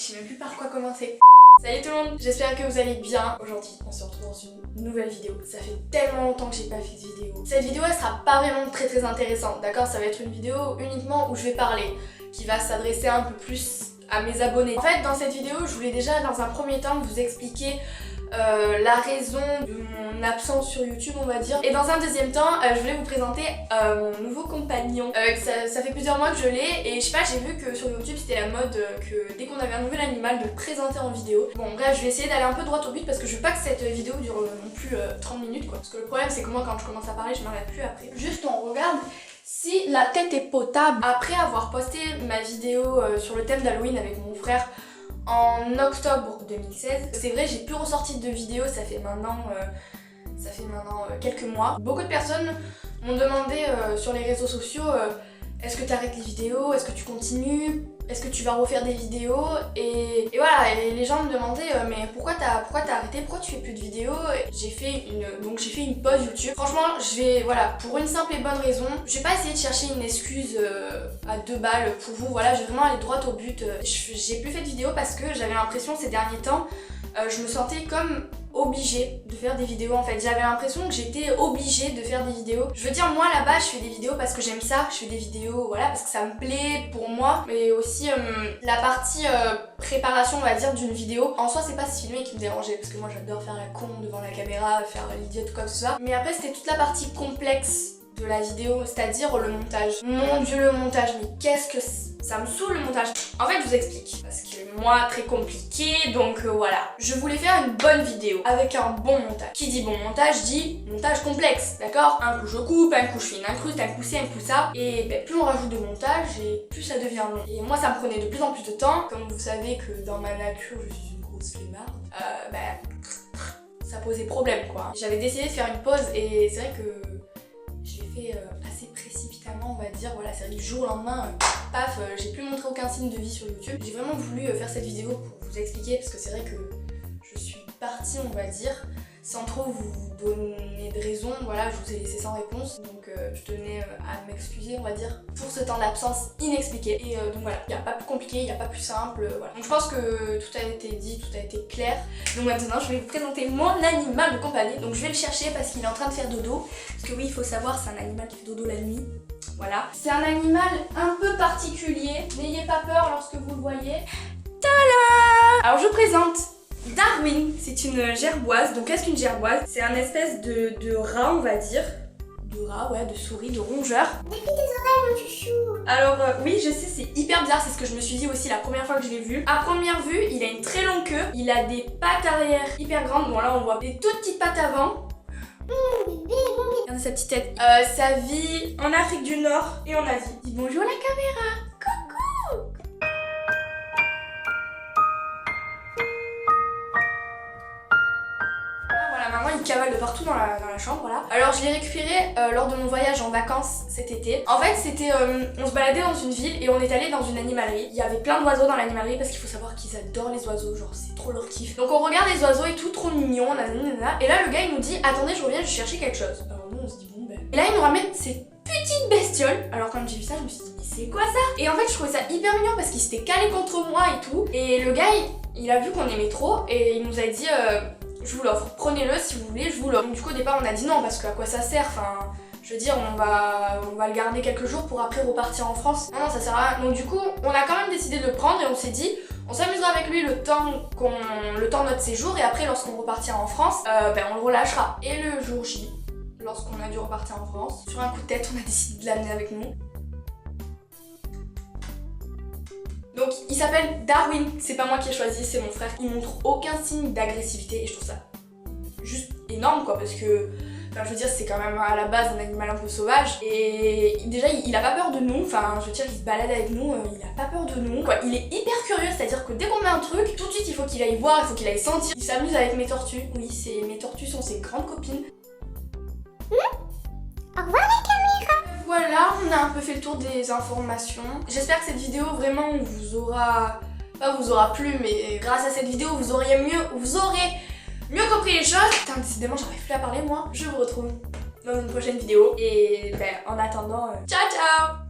Je sais même plus par quoi commencer. Salut tout le monde, j'espère que vous allez bien. Aujourd'hui, on se retrouve dans une nouvelle vidéo. Ça fait tellement longtemps que j'ai pas fait de vidéo. Cette vidéo, elle sera pas vraiment très intéressante, d'accord? Ça va être une vidéo uniquement où je vais parler, qui va s'adresser un peu plus à mes abonnés. En fait, dans cette vidéo, je voulais déjà dans un premier temps vous expliquer la raison de mon absence sur YouTube, on va dire. Et dans un deuxième temps, je voulais vous présenter mon nouveau compagnon. Ça fait plusieurs mois que je l'ai et je sais pas, j'ai vu que sur YouTube c'était la mode que dès qu'on avait un nouvel animal de le présenter en vidéo. Bon bref, je vais essayer d'aller un peu droit au but parce que je veux pas que cette vidéo dure non plus 30 minutes quoi. Parce que le problème c'est que moi quand je commence à parler, je m'arrête plus après. Juste on regarde si la tête est potable. Après avoir posté ma vidéo sur le thème d'Halloween avec mon frère en octobre 2016. C'est vrai, j'ai plus ressorti de vidéos, ça fait maintenant quelques mois. Beaucoup de personnes m'ont demandé sur les réseaux sociaux est-ce que tu arrêtes les vidéos, est-ce que tu continues, est-ce que tu vas refaire des vidéos et voilà, et les gens me demandaient mais pourquoi t'as arrêté, pourquoi tu fais plus de vidéos. J'ai fait une pause YouTube. Franchement, voilà, pour une simple et bonne raison, je vais pas essayer de chercher une excuse à 2 balles pour vous, voilà, je vais vraiment aller droit au but. J'ai plus fait de vidéos parce que j'avais l'impression ces derniers temps, je me sentais comme obligée de faire des vidéos en fait. J'avais l'impression que j'étais obligée de faire des vidéos. Je veux dire, moi là-bas je fais des vidéos parce que j'aime ça, je fais des vidéos voilà parce que ça me plaît pour moi, mais aussi la partie préparation on va dire d'une vidéo. En soi c'est pas se filmer qui me dérangeait parce que moi j'adore faire la con devant la caméra, faire l'idiote quoi que ce soit. Mais après c'était toute la partie complexe de la vidéo, c'est-à-dire le montage. Mon dieu le montage, mais qu'est-ce que ça me saoule le montage. En fait je vous explique, parce que moi très compliqué, donc voilà. Je voulais faire une bonne vidéo avec un bon montage. Qui dit bon montage dit montage complexe, d'accord? Un coup je coupe, un coup je fais une incruste, un coup ci, un coup ça. Et ben, plus on rajoute de montage et plus ça devient long. Et moi ça me prenait de plus en plus de temps. Comme vous savez que dans ma nature je suis une grosse flemmarde, ça posait problème quoi. J'avais décidé de faire une pause et c'est vrai que je l'ai fait assez précipitamment on va dire, voilà, c'est vrai que du jour au lendemain, paf, j'ai plus montré aucun signe de vie sur YouTube. J'ai vraiment voulu faire cette vidéo pour vous expliquer parce que c'est vrai que je suis partie on va dire sans trop vous donner de raison, voilà, je vous ai laissé sans réponse donc je tenais à m'excuser on va dire pour ce temps d'absence inexpliqué et donc voilà, il n'y a pas plus compliqué, il n'y a pas plus simple, voilà. Donc je pense que tout a été dit, tout a été clair. Donc maintenant je vais vous présenter mon animal de compagnie, donc je vais le chercher parce qu'il est en train de faire dodo, parce que oui il faut savoir c'est un animal qui fait dodo la nuit, voilà. C'est un animal un peu particulier, n'ayez pas peur lorsque vous le voyez. Tada! Alors je présente Darwin, c'est une gerboise. Donc qu'est-ce qu'une gerboise? C'est un espèce de rat on va dire. De rat, ouais, de souris, de rongeur. Depuis tes oreilles mon chouchou. Alors oui je sais c'est hyper bizarre, c'est ce que je me suis dit aussi la première fois que je l'ai vu. À première vue il a une très longue queue, il a des pattes arrière hyper grandes, bon là on voit des toutes petites pattes avant. Regardez sa petite tête. Ça vit en Afrique du Nord et en Asie. Dis bonjour à la caméra. Coucou. Voilà, maintenant il cavale de partout dans la chambre, voilà. Alors je l'ai récupéré lors de mon voyage en vacances cet été. En fait c'était, on se baladait dans une ville et on est allé dans une animalerie. Il y avait plein d'oiseaux dans l'animalerie parce qu'il faut savoir qu'ils adorent les oiseaux, genre c'est trop leur kiff. Donc on regarde les oiseaux et tout, trop mignon, nanana. Et là le gars il nous dit attendez je reviens, je chercher quelque chose. Alors nous on se dit bon ben. Et là il nous ramène ces petites bestioles. Alors quand j'ai vu ça je me suis dit mais c'est quoi ça? Et en fait je trouvais ça hyper mignon parce qu'il s'était calé contre moi et tout. Et le gars il a vu qu'on aimait trop et il nous a dit je vous l'offre, prenez-le si vous voulez, je vous l'offre. Donc du coup au départ on a dit non parce que à quoi ça sert, enfin je veux dire on va le garder quelques jours pour après repartir en France. Non ça sert à rien. Donc du coup on a quand même décidé de le prendre et on s'est dit on s'amusera avec lui le temps de notre séjour et après lorsqu'on repartira en France on le relâchera. Et le jour J, lorsqu'on a dû repartir en France, sur un coup de tête on a décidé de l'amener avec nous. Donc il s'appelle Darwin, c'est pas moi qui ai choisi, c'est mon frère. Il montre aucun signe d'agressivité et je trouve ça juste énorme quoi parce que enfin, je veux dire c'est quand même à la base un animal un peu sauvage et déjà il a pas peur de nous, enfin je veux dire il se balade avec nous, il a pas peur de nous quoi. Il est hyper curieux, c'est-à-dire que dès qu'on met un truc, tout de suite il faut qu'il aille voir, il faut qu'il aille sentir. Il s'amuse avec mes tortues, oui mes tortues sont ses grandes copines. Au revoir les caméras. Voilà, on a un peu fait le tour des informations. J'espère que cette vidéo vraiment vous aura... pas vous aura plu, mais grâce à cette vidéo vous aurez mieux compris les choses. Putain, décidément j'arrive plus à parler moi. Je vous retrouve dans une prochaine vidéo. Et en attendant, ciao ciao.